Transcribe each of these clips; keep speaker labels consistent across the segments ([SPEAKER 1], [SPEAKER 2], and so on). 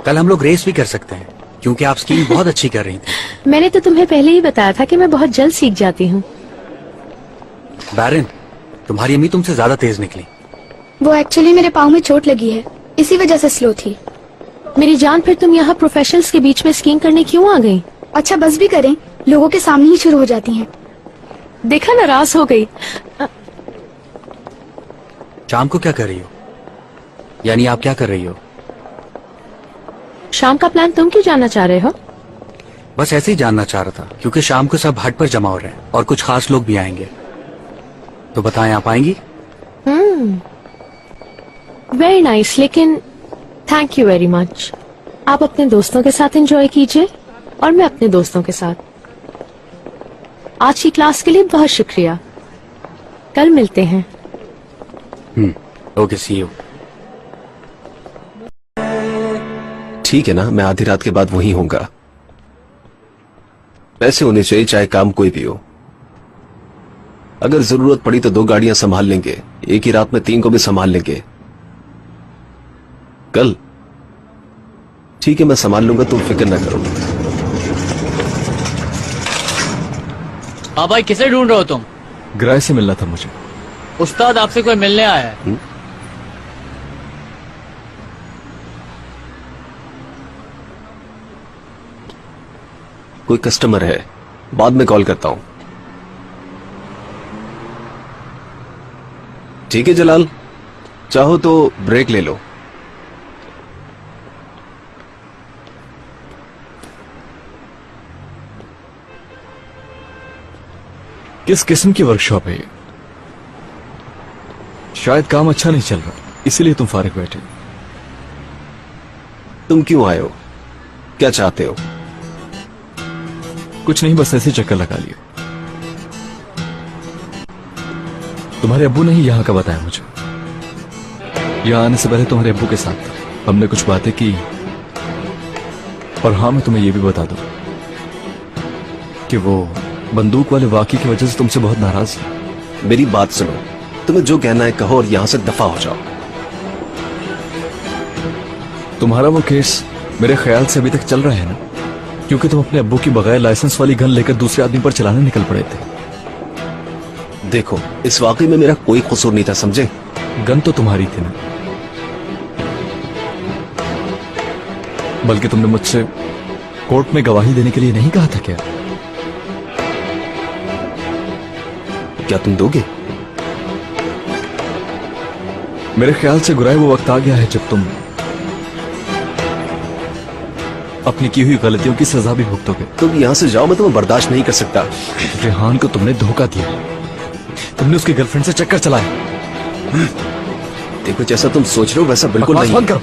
[SPEAKER 1] कल हम लोग रेस भी कर सकते हैं क्योंकि आप स्कीइंग बहुत अच्छी कर रही थी।
[SPEAKER 2] मैंने तो तुम्हें पहले ही बताया था कि मैं बहुत जल्द सीख जाती हूँ।
[SPEAKER 1] बैरन, तुम्हारी अम्मी तुमसे ज्यादा तेज निकली।
[SPEAKER 3] वो एक्चुअली मेरे पाँव में चोट लगी है, इसी वजह से स्लो थी।
[SPEAKER 2] मेरी जान, फिर तुम यहाँ प्रोफेशनल्स के बीच में स्कीइंग करने क्यों आ गई?
[SPEAKER 3] अच्छा बस भी करें, लोगों के सामने ही शुरू हो जाती हैं।
[SPEAKER 2] देखा, नाराज हो गई।
[SPEAKER 1] शाम को क्या कर रही हो? यानी आप क्या कर रही हो?
[SPEAKER 2] शाम का प्लान तुम क्यों जानना चाह रहे हो?
[SPEAKER 1] बस ऐसे ही जानना चाह रहा था क्योंकि शाम को सब हट पर जमा हो रहे हैं और कुछ खास लोग भी आएंगे। तो बताएं, आप आएंगी?
[SPEAKER 2] वेरी नाइस, लेकिन थैंक यू वेरी मच। आप अपने दोस्तों के साथ एंजॉय कीजिए और मैं अपने दोस्तों के साथ। आज की क्लास के लिए बहुत शुक्रिया। कल मिलते हैं।
[SPEAKER 1] Okay, see you.
[SPEAKER 4] ठीक है ना, मैं आधी रात के बाद वहीं होऊंगा। पैसे होने चाहिए चाहे काम कोई भी हो। अगर जरूरत पड़ी तो 2 गाड़ियां संभाल लेंगे, एक ही रात में 3 को भी संभाल लेंगे। कल ठीक है, मैं संभाल लूंगा, तुम फिक्र ना करो।
[SPEAKER 5] हाँ भाई, किसे ढूंढ रहे हो तुम?
[SPEAKER 6] ग्राय से मिलना था मुझे।
[SPEAKER 5] उस्ताद आपसे कोई मिलने आया है।
[SPEAKER 4] कोई कस्टमर है, बाद में कॉल करता हूं। ठीक है जलाल, चाहो तो ब्रेक ले लो।
[SPEAKER 6] किस किस्म की वर्कशॉप है ये? शायद काम अच्छा नहीं चल रहा, इसीलिए तुम फारिग बैठे।
[SPEAKER 4] तुम क्यों आए हो? क्या चाहते हो?
[SPEAKER 6] कुछ नहीं, बस ऐसे चक्कर लगा लिया। तुम्हारे अब्बू ने ही यहाँ का बताया मुझे। यहाँ आने से पहले तुम्हारे अब्बू के साथ था, हमने कुछ बातें की। और हाँ, मैं तुम्हें यह भी बता दूं कि वो बंदूक वाले वाकई की वजह से तुमसे बहुत नाराज है।
[SPEAKER 4] मेरी बात सुनो, तुम्हें जो कहना है कहो और यहां से दफा हो जाओ।
[SPEAKER 6] तुम्हारा वो केस मेरे ख्याल से अभी तक चल रहा है ना, क्योंकि तुम अपने अब्बू की बगैर लाइसेंस वाली गन लेकर दूसरे आदमी पर चलाने निकल पड़े थे।
[SPEAKER 4] देखो, इस वाकई में मेरा कोई कसूर नहीं था, समझे?
[SPEAKER 6] गन तो तुम्हारी थी ना, बल्कि तुमने मुझसे कोर्ट में गवाही देने के लिए नहीं कहा था क्या?
[SPEAKER 4] क्या तुम दोगे?
[SPEAKER 6] मेरे ख्याल से गुराय वो वक्त आ गया है जब तुम अपनी की हुई गलतियों की सजा भी भुगतोगे।
[SPEAKER 4] तुम यहां से जाओ, मैं तुम्हें बर्दाश्त नहीं कर सकता।
[SPEAKER 6] रेहान को तुमने धोखा दिया, तुमने उसकी गर्लफ्रेंड से चक्कर चलाया।
[SPEAKER 4] देखो, जैसा तुम सोच रहे हो वैसा बिल्कुल नहीं।
[SPEAKER 6] बंद करो।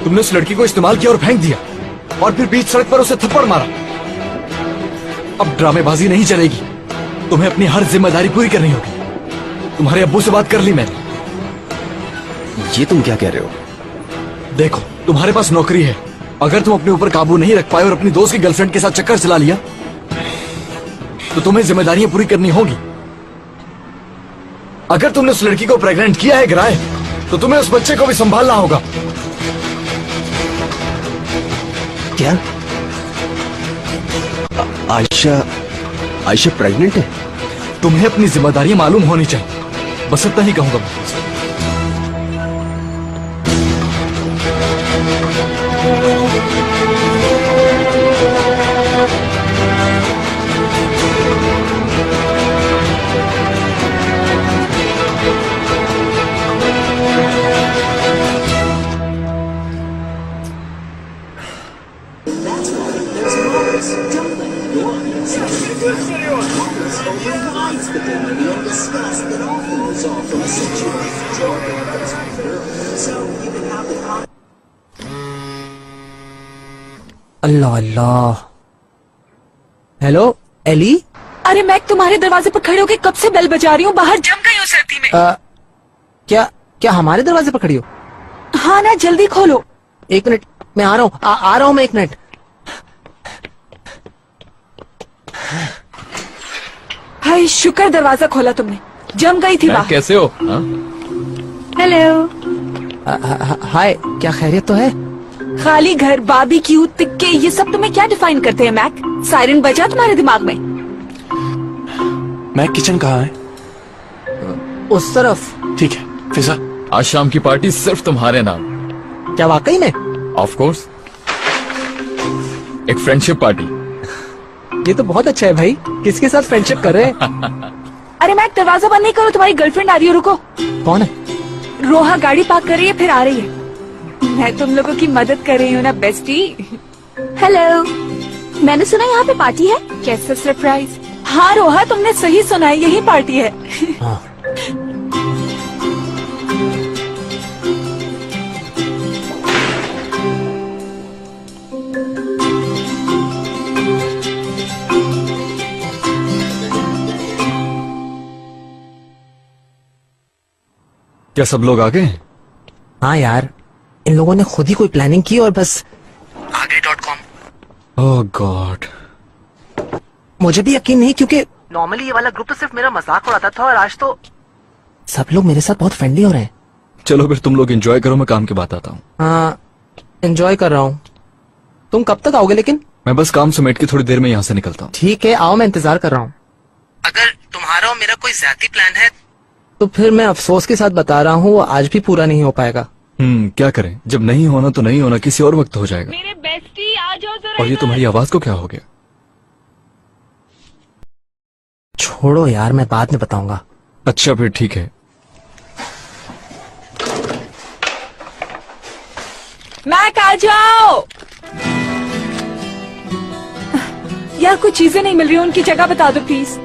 [SPEAKER 6] तुमने उस लड़की को इस्तेमाल किया और फेंक दिया, और फिर बीच सड़क पर उसे थप्पड़ मारा। अब ड्रामेबाजी नहीं चलेगी, तुम्हें अपनी हर जिम्मेदारी पूरी करनी होगी। तुम्हारे अब्बू से बात कर ली मैंने।
[SPEAKER 4] ये तुम क्या कह रहे हो?
[SPEAKER 6] देखो, तुम्हारे पास नौकरी है, अगर तुम अपने ऊपर काबू नहीं रख पाए और अपनी दोस्त की गर्लफ्रेंड के साथ चक्कर चला लिया तो तुम्हें जिम्मेदारियां पूरी करनी होगी। अगर तुमने उस लड़की को प्रेग्नेंट किया है गिराए, तो तुम्हें उस बच्चे को भी संभालना होगा।
[SPEAKER 4] क्या? आयशा प्रेग्नेंट है?
[SPEAKER 6] तुम्हें अपनी जिम्मेदारियां मालूम होनी चाहिए, बस इतना ही कहूंगा मैं।
[SPEAKER 7] अल्लाह अल्लाह। Hello Ellie.
[SPEAKER 8] अरे मैं तुम्हारे दरवाजे पर खड़े होकर कब से बेल बजा रही हूँ, बाहर जम गई हूँ सर्दी में।
[SPEAKER 7] क्या हमारे दरवाजे पर खड़ी हो?
[SPEAKER 8] हाँ ना, जल्दी खोलो।
[SPEAKER 7] 1 मिनट, मैं आ रहा हूँ, आ रहा हूँ मैं, 1 मिनट।
[SPEAKER 8] हाय शुक्र दरवाजा खोला तुमने, जम गई थी बाहर।
[SPEAKER 6] कैसे हो?
[SPEAKER 8] हेलो।
[SPEAKER 7] हाय, क्या खैरियत तो है?
[SPEAKER 8] खाली घर, बारबेक्यू, तिक्के, ये सब तुम्हें क्या डिफाइन करते हैं मैक? सायरन बजा तुम्हारे दिमाग में?
[SPEAKER 9] मैं किचन कहाँ है?
[SPEAKER 7] उस तरफ।
[SPEAKER 9] ठीक है फिजा।
[SPEAKER 6] आज शाम की पार्टी सिर्फ तुम्हारे नाम।
[SPEAKER 7] क्या वाकई में?
[SPEAKER 6] ऑफ कोर्स, एक फ्रेंडशिप पार्टी।
[SPEAKER 7] ये तो बहुत अच्छा है भाई। किसके साथ फ्रेंडशिप कर रहे हैं?
[SPEAKER 8] अरे मैक, दरवाजा बंद नहीं करो, तुम्हारी गर्लफ्रेंड आ रही है, रुको।
[SPEAKER 7] कौन है?
[SPEAKER 8] रोहा गाड़ी पार्क कर रही है, फिर आ रही है। मैं तुम लोगों की मदद कर रही हूँ ना बेस्टी। हेलो, मैंने सुना यहाँ पे पार्टी है। कैसा सरप्राइज। हाँ रोहा, तुमने सही सुना है, यही पार्टी है।
[SPEAKER 7] हाँ।
[SPEAKER 6] क्या सब लोग आ गए?
[SPEAKER 7] हाँ यार, इन लोगों ने खुद ही कोई प्लानिंग की और बस आगे.com।
[SPEAKER 6] ओह गॉड।
[SPEAKER 7] मुझे भी यकीन नहीं, क्योंकि नॉर्मली ये वाला ग्रुप तो सिर्फ मेरा मजाक उड़ाता था, और आज तो सब लोग मेरे साथ बहुत फ्रेंडली हो रहे हैं।
[SPEAKER 6] चलो फिर तुम लोग एंजॉय करो, मैं काम की बात आता हूँ।
[SPEAKER 7] हाँ, एंजॉय कर रहा हूँ। तुम कब तक आओगे लेकिन?
[SPEAKER 6] मैं बस काम समेट के थोड़ी देर में यहाँ से निकलता हूँ।
[SPEAKER 7] ठीक है, आओ, मैं इंतजार कर रहा हूँ। अगर तुम्हारा और मेरा कोई ज्यादा प्लान है तो फिर मैं अफसोस के साथ बता रहा हूँ, वो आज भी पूरा नहीं हो पाएगा।
[SPEAKER 6] क्या करें, जब नहीं होना तो नहीं होना, किसी और वक्त हो जाएगा।
[SPEAKER 8] मेरे बेस्टी आ जाओ जरा।
[SPEAKER 6] और ये तुम्हारी आवाज को क्या हो गया?
[SPEAKER 7] छोड़ो यार, मैं बाद में बताऊंगा।
[SPEAKER 6] अच्छा फिर ठीक है।
[SPEAKER 8] मैक आ जाओ। यार कुछ चीजें नहीं मिल रही, उनकी जगह बता दो प्लीज।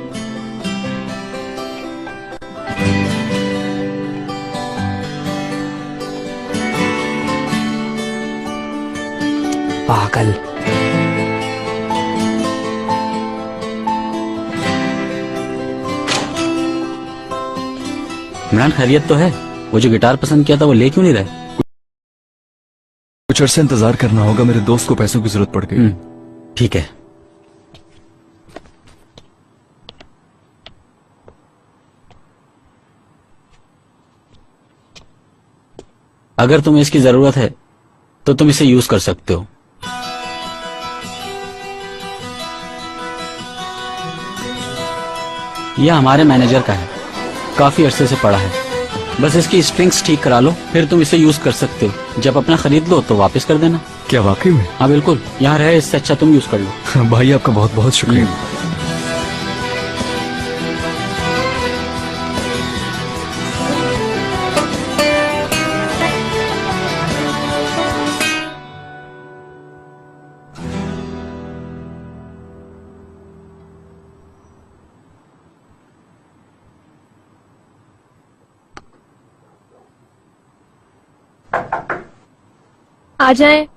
[SPEAKER 7] पागल।
[SPEAKER 1] इमरान, खैरियत तो है? वो जो गिटार पसंद किया था वो ले क्यों नहीं रहे?
[SPEAKER 6] कुछ अरसे इंतजार करना होगा, मेरे दोस्त को पैसों की जरूरत पड़ गई।
[SPEAKER 1] ठीक है। अगर तुम्हें इसकी जरूरत है तो तुम इसे यूज कर सकते हो। यह हमारे मैनेजर का है, काफी अरसे से पड़ा है। बस इसकी स्ट्रिंग्स ठीक करा लो, फिर तुम इसे यूज कर सकते हो। जब अपना खरीद लो तो वापस कर देना।
[SPEAKER 6] क्या वाकई में?
[SPEAKER 1] हाँ बिल्कुल, यहाँ रहे इससे अच्छा तुम यूज कर लो।
[SPEAKER 6] भाई आपका बहुत बहुत शुक्रिया।
[SPEAKER 2] आ जाएं।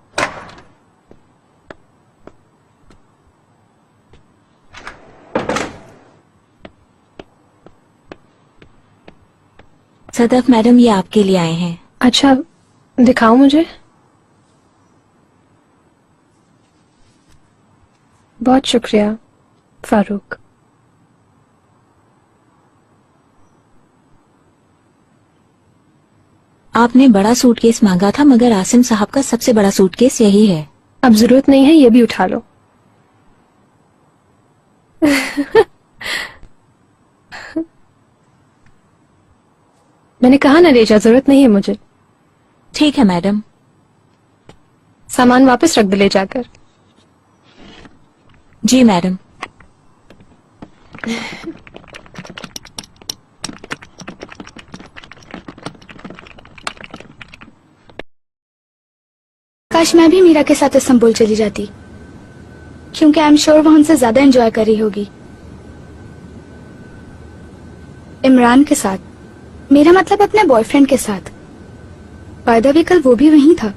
[SPEAKER 10] सदफ मैडम, ये आपके लिए आए हैं।
[SPEAKER 2] अच्छा, दिखाओ मुझे। बहुत शुक्रिया फारूक।
[SPEAKER 10] आपने बड़ा सूटकेस मांगा था, मगर आसिम साहब का सबसे बड़ा सूटकेस यही है।
[SPEAKER 2] अब जरूरत नहीं है, ये भी उठा लो। मैंने कहा ना रेजा, जरूरत नहीं है मुझे।
[SPEAKER 10] ठीक है मैडम।
[SPEAKER 2] सामान वापस रख दे ले जाकर।
[SPEAKER 10] जी मैडम।
[SPEAKER 3] काश मैं भी मीरा के साथ इस्तांबुल चली जाती, क्योंकि आई एम श्योर वो हमसे ज्यादा एंजॉय कर रही होगी। इमरान के साथ, मेरा मतलब अपने बॉयफ्रेंड के साथ। बाय द वे कल वो भी वहीं था।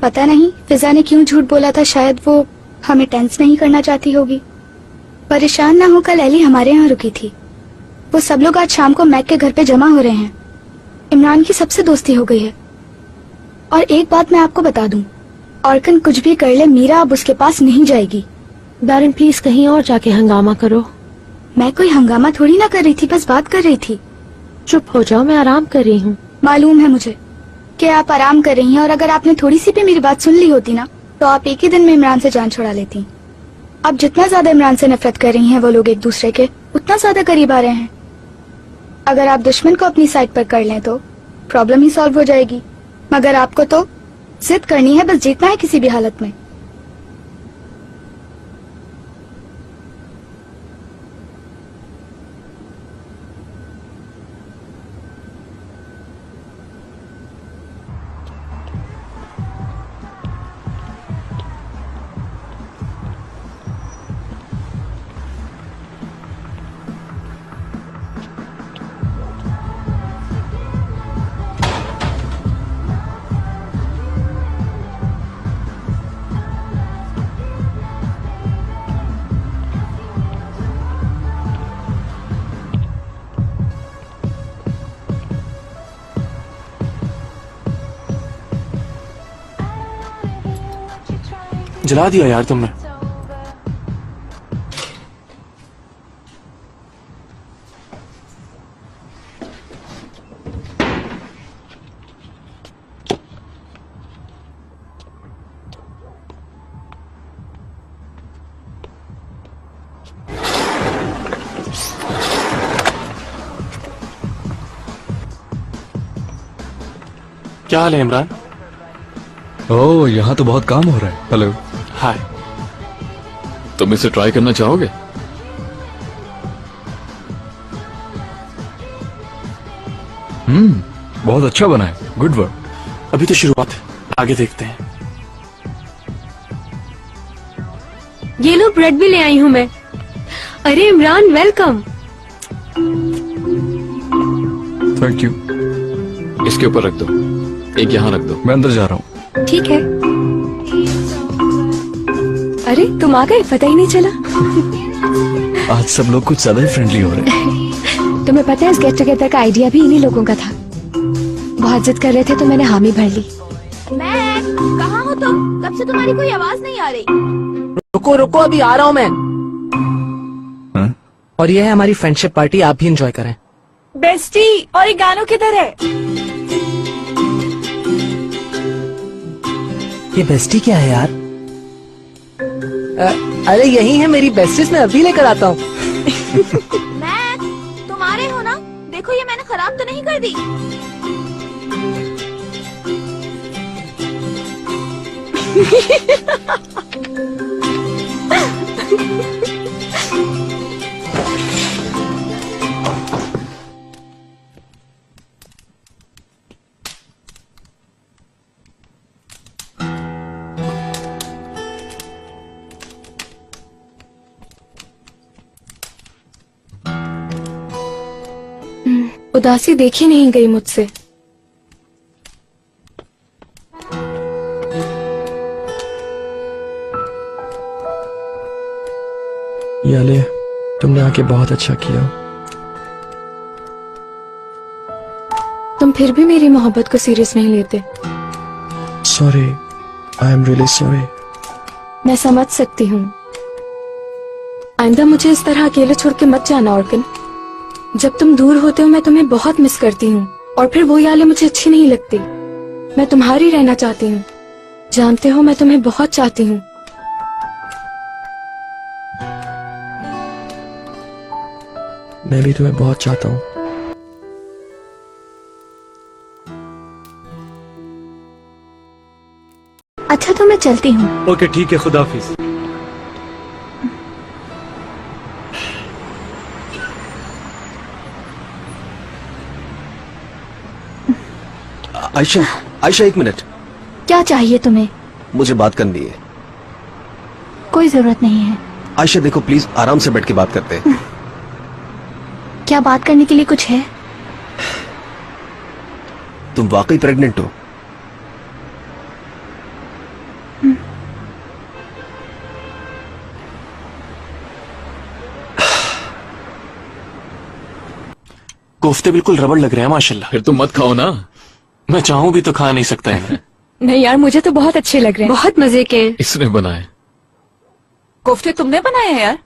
[SPEAKER 3] पता नहीं फिजा ने क्यों झूठ बोला था, शायद वो हमें टेंस नहीं करना चाहती होगी। परेशान ना हो, कल एली हमारे यहाँ रुकी थी। वो सब लोग आज शाम को मैक के घर पे जमा हो रहे हैं। इमरान की सबसे दोस्ती हो गई है। और एक बात मैं आपको बता दूं, औरकन कुछ भी कर ले, मीरा अब उसके पास नहीं जाएगी।
[SPEAKER 2] दारिन प्लीज कहीं और जाके हंगामा करो।
[SPEAKER 3] मैं कोई हंगामा थोड़ी ना कर रही थी, बस बात कर रही थी।
[SPEAKER 2] चुप हो जाओ, मैं आराम कर रही हूँ।
[SPEAKER 3] मालूम है मुझे, कि आप आराम कर रही हैं, और अगर आपने थोड़ी सी भी मेरी बात सुन ली होती ना तो आप एक ही दिन में इमरान से जान छुड़ा लेती। आप जितना ज्यादा इमरान से नफरत कर रही हैं, वो लोग एक दूसरे के उतना ज्यादा करीब आ रहे हैं। अगर आप दुश्मन को अपनी साइड पर कर लें तो प्रॉब्लम ही सॉल्व हो जाएगी, मगर आपको तो जिद करनी है, बस जीतना है किसी भी हालत में।
[SPEAKER 9] जला दिया यार तुमने। क्या हाल है इमरान?
[SPEAKER 6] ओह, यहाँ तो बहुत काम हो रहा है। हेलो।
[SPEAKER 9] हाय।
[SPEAKER 6] तुम इसे ट्राई करना चाहोगे? बहुत अच्छा बना है। Good work.
[SPEAKER 9] अभी तो शुरुआत है, आगे देखते हैं।
[SPEAKER 2] ये लो, ब्रेड भी ले आई हूँ मैं। अरे इमरान, वेलकम।
[SPEAKER 6] Thank you.
[SPEAKER 11] इसके ऊपर रख दो, एक यहाँ रख दो।
[SPEAKER 6] मैं अंदर जा रहा हूँ।
[SPEAKER 8] ठीक है। अरे तुम आ गए, पता ही नहीं चला।
[SPEAKER 6] आज सब लोग कुछ ज्यादा ही फ्रेंडली हो रहे हैं।
[SPEAKER 8] तुम्हें पता है इस गेट टुगेदर का आइडिया भी इन्हीं लोगों का था। बहुत जिद कर रहे थे तो मैंने हामी भर ली।
[SPEAKER 10] मैं कहाँ हो तुम? कब से तुम्हारी कोई आवाज नहीं आ रही।
[SPEAKER 7] रुको रुको, अभी आ रहा हूँ मैं।
[SPEAKER 6] हाँ?
[SPEAKER 7] और ये है हमारी फ्रेंडशिप पार्टी, आप भी एंजॉय करें।
[SPEAKER 8] बेस्टी, और ये गानों किधर है?
[SPEAKER 7] ये बेस्टी क्या है यार? अरे यही है मेरी बेस्टीज, मैं अभी लेकर आता हूँ।
[SPEAKER 10] मैं तुम आ रहे हो ना? देखो ये मैंने खराब तो नहीं कर दी।
[SPEAKER 3] उदासी देखी नहीं गई मुझसे।
[SPEAKER 9] याले, तुमने आके बहुत अच्छा किया।
[SPEAKER 3] तुम फिर भी मेरी मोहब्बत को सीरियस नहीं लेते।
[SPEAKER 9] Sorry, I am really sorry.
[SPEAKER 3] मैं समझ सकती हूँ। आइंदा मुझे इस तरह अकेले छोड़ के मत जाना ऑर्गन। जब तुम दूर होते हो मैं तुम्हें बहुत मिस करती हूँ, और फिर वो यादें मुझे अच्छी नहीं लगती। मैं तुम्हारी रहना चाहती हूँ। जानते हो मैं तुम्हें बहुत चाहती हूँ।
[SPEAKER 9] मैं भी तुम्हें बहुत चाहता हूँ।
[SPEAKER 3] अच्छा तो मैं चलती हूँ।
[SPEAKER 9] ओके ठीक है, खुदा हाफिज।
[SPEAKER 4] आयशा, आयशा एक मिनट।
[SPEAKER 3] क्या चाहिए तुम्हें?
[SPEAKER 4] मुझे बात करनी है।
[SPEAKER 3] कोई जरूरत नहीं है।
[SPEAKER 4] आयशा देखो प्लीज, आराम से बैठ के बात करते हैं।
[SPEAKER 3] क्या बात करने के लिए कुछ है?
[SPEAKER 4] तुम वाकई प्रेग्नेंट हो?
[SPEAKER 9] कोफ्ते बिल्कुल रबड़ लग रहे हैं माशाल्लाह।
[SPEAKER 11] फिर तुम मत खाओ ना।
[SPEAKER 9] मैं चाहूं भी तो खा नहीं सकता है।
[SPEAKER 8] नहीं यार, मुझे तो बहुत अच्छे लग रहे हैं।
[SPEAKER 2] बहुत मजे के हैं।
[SPEAKER 11] इसने बनाए।
[SPEAKER 8] कोफ्ते तुमने बनाए हैं यार?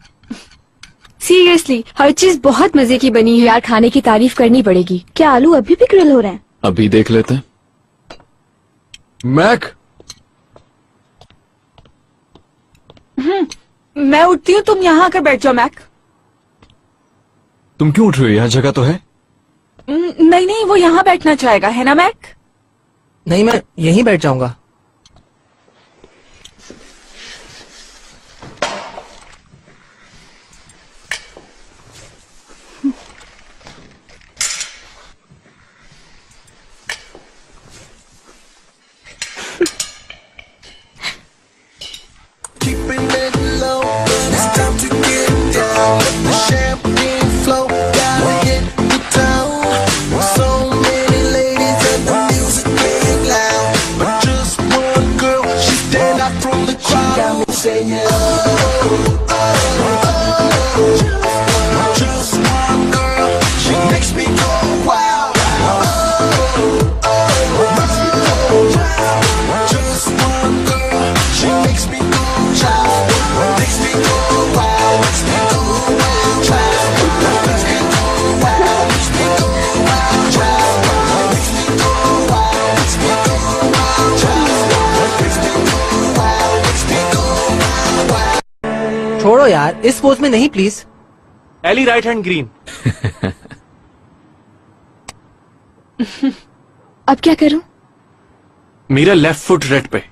[SPEAKER 2] सीरियसली, हर चीज बहुत मजे की बनी है।
[SPEAKER 8] यार खाने की तारीफ करनी पड़ेगी। क्या आलू अभी भी ग्रिल हो रहे हैं?
[SPEAKER 11] अभी देख लेते हैं।
[SPEAKER 6] मैक,
[SPEAKER 8] मैं उठती हूँ, तुम यहाँ आकर बैठ जाओ मैक।
[SPEAKER 6] तुम क्यों उठ रही हो? यहाँ जगह तो है।
[SPEAKER 8] नहीं नहीं, वो यहाँ बैठना चाहेगा, है ना मैक?
[SPEAKER 7] नहीं, मैं यहीं बैठ जाऊंगा। छोड़ो यार, इस पोज में नहीं प्लीज।
[SPEAKER 12] एली राइट हैंड ग्रीन।
[SPEAKER 3] अब क्या करूं?
[SPEAKER 12] मीरा लेफ्ट फुट रेड पे।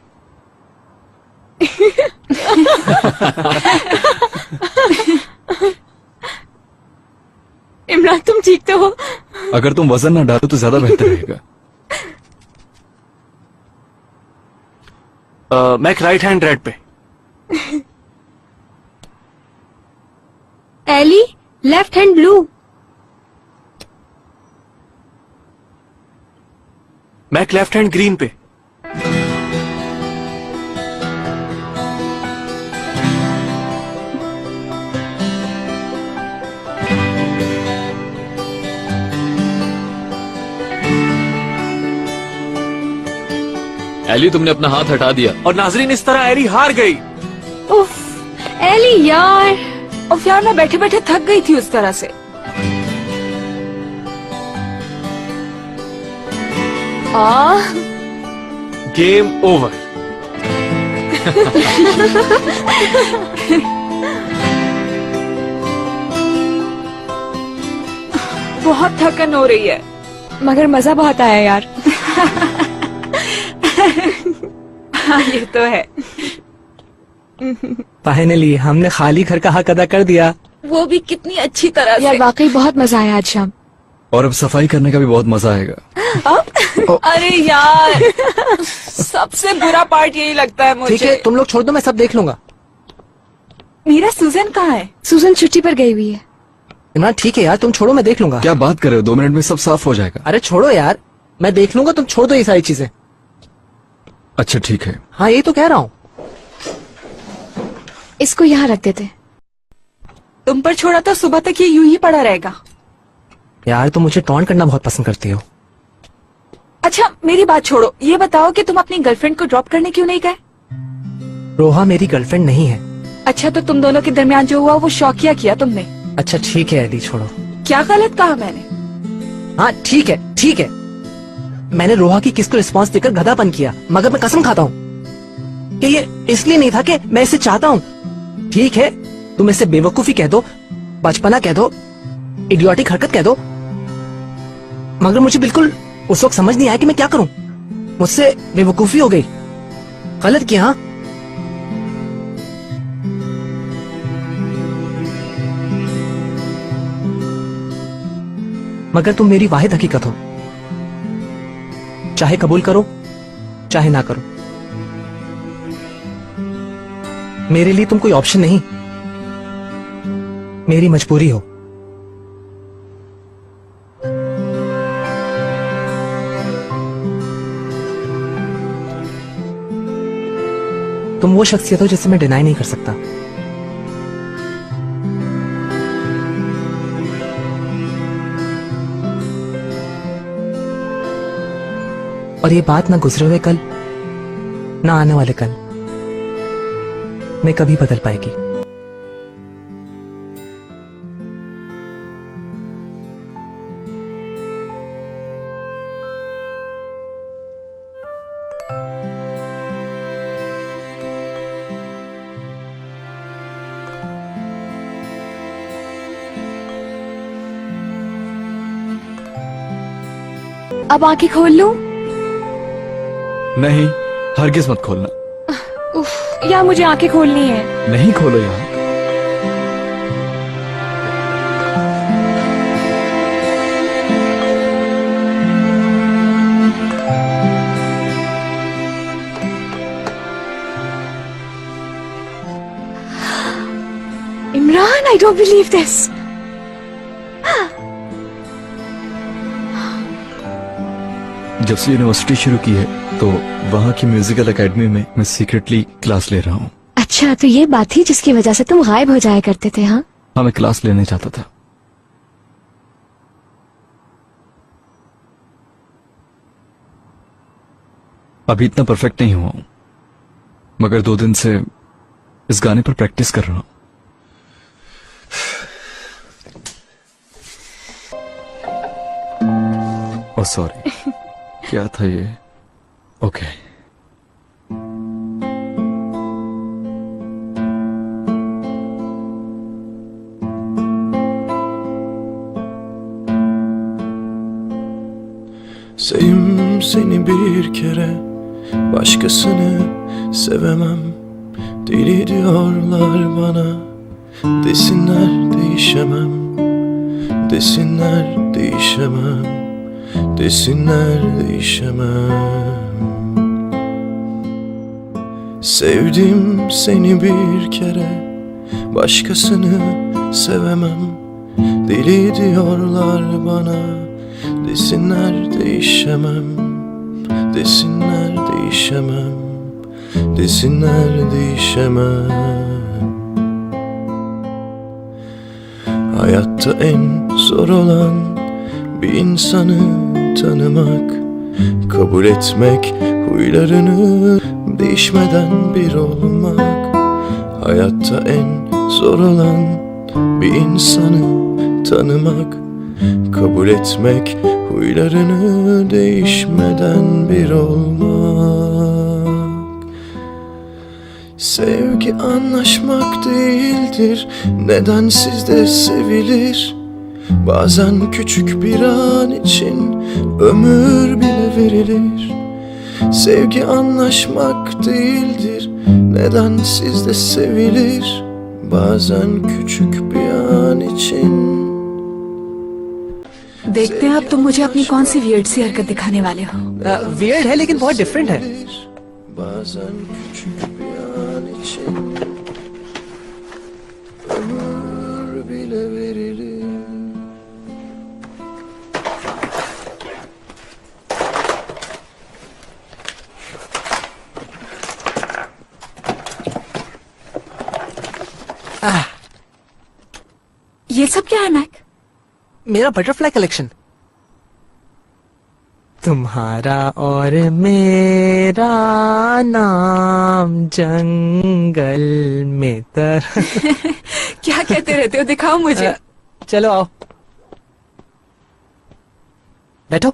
[SPEAKER 8] इमरान तुम ठीक तो हो?
[SPEAKER 6] अगर तुम वजन ना डालो तो ज्यादा बेहतर रहेगा।
[SPEAKER 12] मैक राइट हैंड रेड पे।
[SPEAKER 3] Ellie left hand blue.
[SPEAKER 12] Mac left hand green पे।
[SPEAKER 11] एली तुमने अपना हाथ हटा दिया।
[SPEAKER 12] और नाजरीन, इस तरह एली हार गई।
[SPEAKER 3] उफ, एली यार।
[SPEAKER 8] उफ यार, मैं बैठे बैठे थक गई थी उस तरह से।
[SPEAKER 12] Game over.
[SPEAKER 8] बहुत थकन हो रही है,
[SPEAKER 3] मगर मजा बहुत आया यार।
[SPEAKER 8] हाँ ये तो है।
[SPEAKER 7] फाइनली हमने खाली घर का हक अदा कर दिया।
[SPEAKER 8] वो भी कितनी अच्छी तरह
[SPEAKER 3] यार
[SPEAKER 8] से।
[SPEAKER 3] वाकई बहुत मजा आया आज शाम।
[SPEAKER 6] और अब सफाई करने का भी बहुत मजा आएगा।
[SPEAKER 8] अरे यार, सबसे बुरा पार्ट यही लगता है मुझे।
[SPEAKER 7] ठीक है, तुम लोग छोड़ दो, मैं सब देख लूंगा।
[SPEAKER 8] मेरा सूजन कहाँ है?
[SPEAKER 3] सुजन छुट्टी पर गई हुई है।
[SPEAKER 7] इमरान ठीक है यार, तुम छोड़ो, मैं देख लूंगा।
[SPEAKER 6] क्या बात कर रहे हो? 2 मिनट में सब साफ हो जाएगा।
[SPEAKER 7] अरे छोड़ो यार, मैं देख लूंगा, तुम छोड़ दो ये सारी चीजें।
[SPEAKER 6] अच्छा ठीक है।
[SPEAKER 7] हाँ यही तो कह रहा हूँ।
[SPEAKER 3] इसको यहाँ रख देते।
[SPEAKER 8] तुम पर छोड़ा तो सुबह तक ये यूं ही पड़ा रहेगा।
[SPEAKER 7] यार तुम मुझे टॉन्ट करना बहुत पसंद करती हो।
[SPEAKER 8] अच्छा मेरी बात छोड़ो, ये बताओ कि तुम अपनी गर्लफ्रेंड को ड्रॉप करने क्यों नहीं गए?
[SPEAKER 7] रोहा मेरी गर्लफ्रेंड नहीं है।
[SPEAKER 8] अच्छा तो तुम दोनों के दरमियान जो हुआ वो शौकिया किया तुमने।
[SPEAKER 7] अच्छा ठीक है एली, छोड़ो।
[SPEAKER 8] क्या गलत कहा मैंने?
[SPEAKER 7] हाँ ठीक है ठीक है, मैंने रोहा की किस को रिस्पॉन्स देकर गधापन किया, मगर मैं कसम खाता हूँ कि ये इसलिए नहीं था कि मैं इसे चाहता हूँ। ठीक है, तुम इसे बेवकूफी कह दो, बचपना कह दो, इडियोटिक हरकत कह दो, मगर मुझे बिल्कुल उस वक्त समझ नहीं आया कि मैं क्या करूं। मुझसे बेवकूफी हो गई, गलत किया। हाँ मगर तुम मेरी वाहिद हकीकत हो, चाहे कबूल करो चाहे ना करो। मेरे लिए तुम कोई ऑप्शन नहीं, मेरी मजबूरी हो। तुम वो शख्सियत हो जिसे मैं डिनाई नहीं कर सकता। और ये बात ना गुजरे हुए कल ना आने वाले कल में कभी बदल पाएगी।
[SPEAKER 8] अब आंखें खोल लूं?
[SPEAKER 6] नहीं, हरगिज मत खोलना।
[SPEAKER 8] उफ, यार मुझे आंखें खोलनी है।
[SPEAKER 6] नहीं खोलो यार।
[SPEAKER 8] इमरान, आई डोंट बिलीव दिस।
[SPEAKER 6] जब से यूनिवर्सिटी शुरू की है तो वहाँ की म्यूजिकल एकेडमी में मैं सीक्रेटली क्लास ले रहा हूँ।
[SPEAKER 8] अच्छा, तो ये बात थी जिसकी वजह से तुम गायब हो जाया करते थे? हाँ,
[SPEAKER 6] मैं क्लास लेने चाहता था। अभी इतना परफेक्ट नहीं हुआ हूं, मगर 2 दिन से इस गाने पर प्रैक्टिस कर रहा हूं। ओह सॉरी, क्या था ये? Okay.
[SPEAKER 9] Sevim seni bir kere, başkasını sevemem. Deli diyorlar bana, desinler değişemem. Desinler değişemem. Desinler değişemem. Sevdim seni bir kere, başkasını sevemem. Deli diyorlar bana, desinler değişemem. Desinler değişemem. Desinler değişemem. Hayatta en zor olan bir insanı tanımak, kabul etmek, huylarını değişmeden bir olmak. Hayatta en zor olan bir insanı tanımak, kabul etmek, huylarını değişmeden bir olmak. Sevgi anlaşmak değildir, neden sizde sevilir? Bazen küçük bir an için ömür bile verilir. Sevgi anlaşmak değildir, neden sizde sevilir? Bazen küçük bir an için.
[SPEAKER 8] देखते हैं अब तुम मुझे अपनी कौन सी weird सी हरकत दिखाने वाले हो।
[SPEAKER 7] वियर्ड है लेकिन बहुत डिफरेंट है।
[SPEAKER 9] Bazen küçük bir an için ömür bile verilir.
[SPEAKER 8] ये सब क्या है मैक?
[SPEAKER 7] मेरा बटरफ्लाई कलेक्शन। तुम्हारा और मेरा नाम जंगल में तर।
[SPEAKER 8] क्या कहते रहते हो, दिखाओ मुझे।
[SPEAKER 7] चलो आओ, बैठो।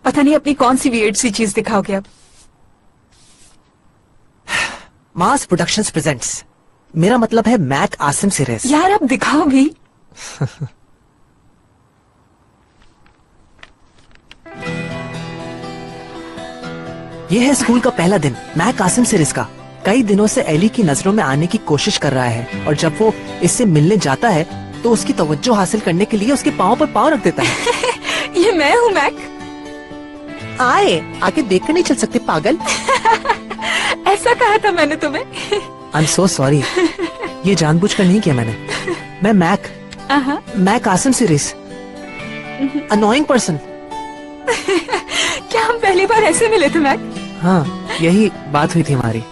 [SPEAKER 8] पता नहीं अपनी कौन सी वियर्ड सी चीज दिखाओगे अब।
[SPEAKER 7] मास प्रोडक्शंस प्रेजेंट्स, मेरा मतलब है मैक आसिम सीरीज।
[SPEAKER 8] यार अब दिखाओ भी।
[SPEAKER 7] ये है स्कूल का पहला दिन मैक आसिम सीरीज का। कई दिनों से एली की नजरों में आने की कोशिश कर रहा है और जब वो इससे मिलने जाता है तो उसकी तवज्जो हासिल करने के लिए उसके पाँव पर पाँव रख देता है।
[SPEAKER 8] ये मैं हूँ मैक।
[SPEAKER 7] आए आके देख कर नहीं चल सकते पागल।
[SPEAKER 8] ऐसा कहा था मैंने तुम्हें।
[SPEAKER 7] आई एम सो सॉरी, ये जानबूझकर नहीं किया मैंने। मैं मैक आसिम सीरीज, अनोइंग पर्सन।
[SPEAKER 8] क्या हम पहली बार ऐसे मिले थे मैक?
[SPEAKER 7] हाँ, यही बात हुई थी हमारी।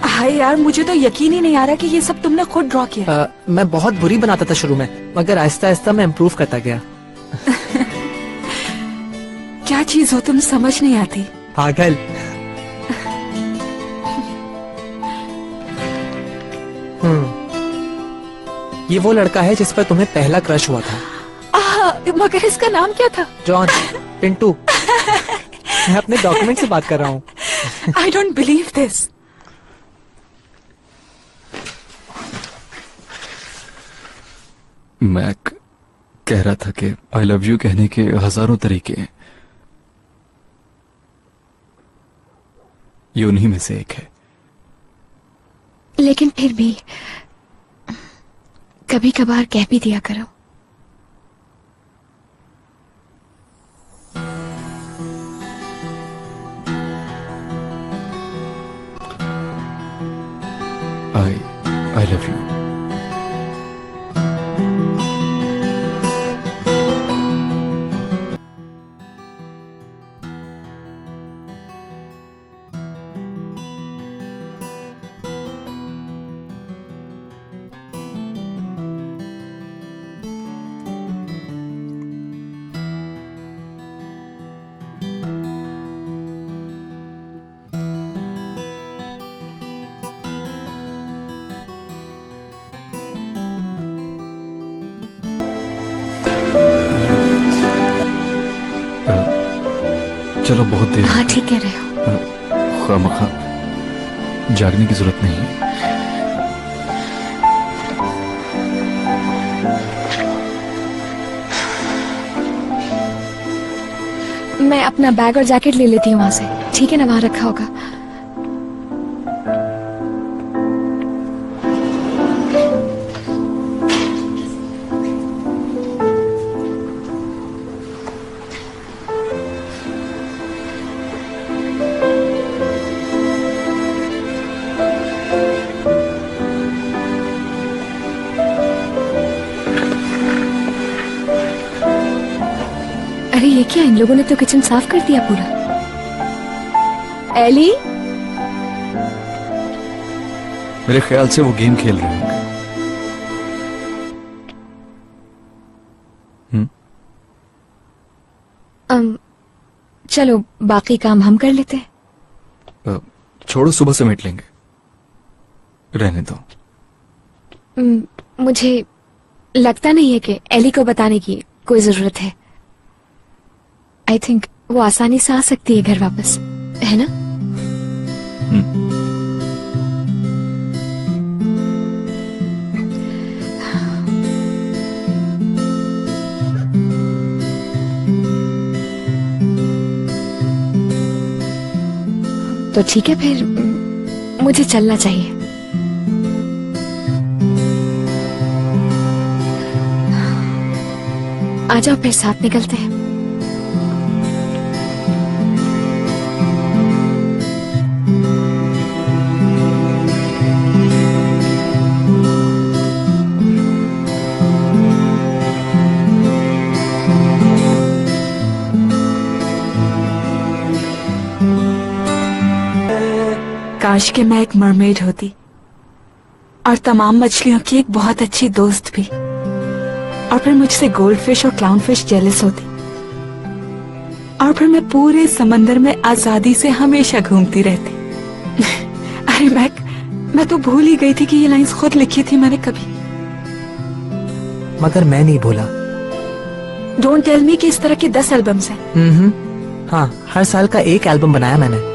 [SPEAKER 8] हाय यार, मुझे तो यकीन ही नहीं आ रहा कि ये सब तुमने खुद ड्रॉ किया।
[SPEAKER 7] मैं बहुत बुरी बनाता था शुरू में, मगर आहिस्ता आहिस्ता मैं इम्प्रूव करता गया।
[SPEAKER 8] क्या चीज हो तुम, समझ नहीं आती।
[SPEAKER 7] पागल। ये वो लड़का है जिस पर तुम्हें पहला क्रश हुआ था।
[SPEAKER 8] मगर इसका नाम क्या था?
[SPEAKER 7] जॉन, पिंटू। मैं अपने डॉक्यूमेंट से बात कर रहा हूँ।
[SPEAKER 8] I don't believe this.
[SPEAKER 6] Mac, कह रहा था कि आई लव यू कहने के हजारों तरीके हैं, ये उन्हीं में से एक है।
[SPEAKER 3] लेकिन फिर भी कभी कभार कह भी दिया करो।
[SPEAKER 6] I love you. चलो बहुत देर।
[SPEAKER 3] हाँ ठीक कह रहे हो।
[SPEAKER 6] खामखा जागने की जरूरत नहीं है।
[SPEAKER 3] मैं अपना बैग और जैकेट ले लेती हूँ वहां से, ठीक है ना? वहां रखा होगा। अरे ये क्या, इन लोगों ने तो किचन साफ कर दिया पूरा। एली,
[SPEAKER 6] मेरे ख्याल से वो गेम खेल रहे होंगे।
[SPEAKER 3] चलो बाकी काम हम कर लेते हैं।
[SPEAKER 6] छोड़ो, सुबह समेट लेंगे, रहने दो।
[SPEAKER 3] मुझे लगता नहीं है कि एली को बताने की कोई जरूरत है। आई थिंक वो आसानी से आ सकती है घर वापस, है ना? तो ठीक है, फिर मुझे चलना चाहिए। आ जाओ, फिर साथ निकलते हैं।
[SPEAKER 8] काश के मैं एक मरमेड होती और तमाम मछलियों की एक बहुत अच्छी दोस्त भी, और फिर मुझसे गोल्डफिश और क्लाउनफिश जेलस होती, और फिर मैं पूरे समंदर में आजादी से हमेशा घूमती रहती। अरे मैं तो भूल ही गई थी कि ये लाइंस खुद लिखी थी मैंने कभी।
[SPEAKER 7] मगर मैं नहीं भूला।
[SPEAKER 8] डोंट टेल मी कि इस तरह के 10 एल्बम्स हैं।
[SPEAKER 7] हाँ, हर साल का एक एल्बम बनाया मैंने,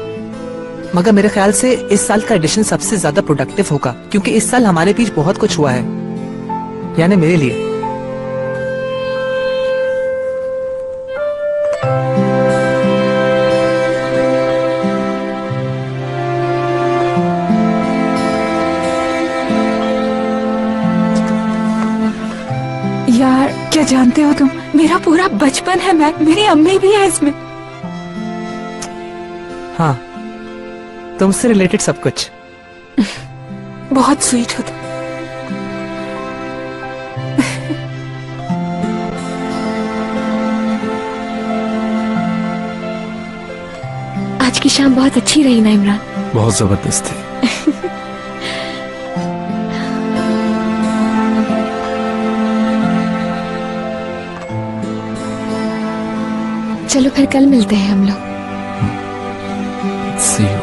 [SPEAKER 7] मगर मेरे ख्याल से इस साल का एडिशन सबसे ज्यादा प्रोडक्टिव होगा, क्योंकि इस साल हमारे बीच बहुत कुछ हुआ है, यानी मेरे लिए।
[SPEAKER 8] यार क्या जानते हो तुम, मेरा पूरा बचपन है, मेरी अम्मी भी है इसमें।
[SPEAKER 7] हाँ, तुमसे रिलेटेड सब कुछ।
[SPEAKER 8] बहुत स्वीट हो तुम।
[SPEAKER 3] आज की शाम बहुत अच्छी रही ना इमरान?
[SPEAKER 6] बहुत जबरदस्त थी।
[SPEAKER 3] चलो फिर कल मिलते हैं हम लोग।
[SPEAKER 6] See you.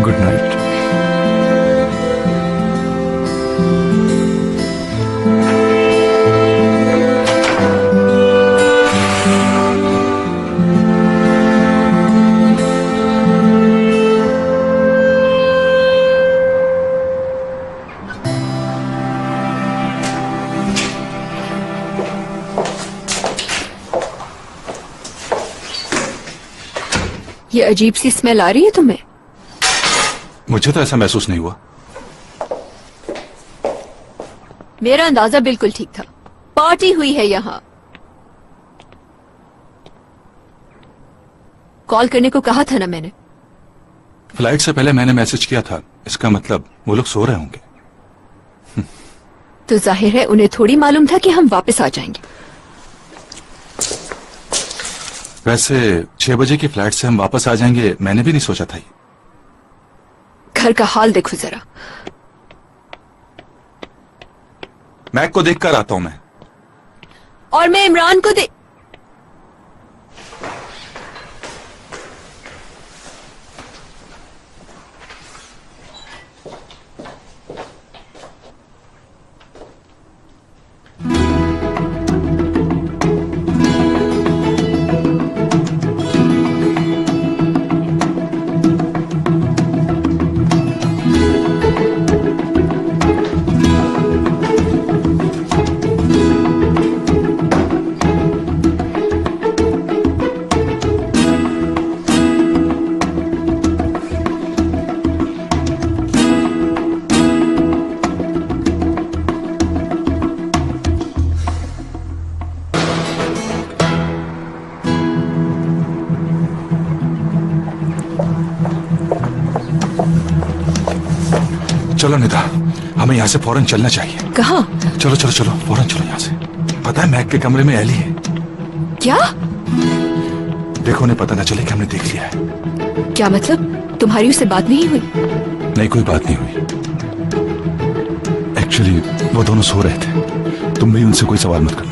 [SPEAKER 6] Good night.
[SPEAKER 8] ये अजीब सी स्मेल आ रही है तुम्हें?
[SPEAKER 13] मुझे तो ऐसा महसूस नहीं हुआ।
[SPEAKER 8] मेरा अंदाजा बिल्कुल ठीक था। पार्टी हुई है यहाँ। कॉल करने को कहा था ना मैंने।
[SPEAKER 13] फ्लाइट से पहले मैंने मैसेज किया था, इसका मतलब वो लोग सो रहे होंगे।
[SPEAKER 8] तो जाहिर है उन्हें थोड़ी मालूम था कि हम वापस आ जाएंगे।
[SPEAKER 13] वैसे 6 बजे की फ्लाइट से हम वापस आ जाएंगे मैंने भी नहीं सोचा था।
[SPEAKER 8] घर का हाल देखो जरा।
[SPEAKER 13] मैक को देखकर आता हूं मैं।
[SPEAKER 8] और मैं इमरान को
[SPEAKER 13] चलो निदा, हमें यहाँ से फौरन चलना चाहिए।
[SPEAKER 8] कहाँ?
[SPEAKER 13] चलो चलो चलो फौरन चलो यहाँ से। पता है मैक के कमरे में एली है।
[SPEAKER 8] क्या?
[SPEAKER 13] देखो उन्हें पता न चले कि हमने देख लिया है।
[SPEAKER 8] क्या मतलब? तुम्हारी उससे बात नहीं हुई?
[SPEAKER 13] नहीं, कोई बात नहीं हुई। एक्चुअली वो दोनों सो रहे थे। तुम भी उनसे कोई सवाल मत करना।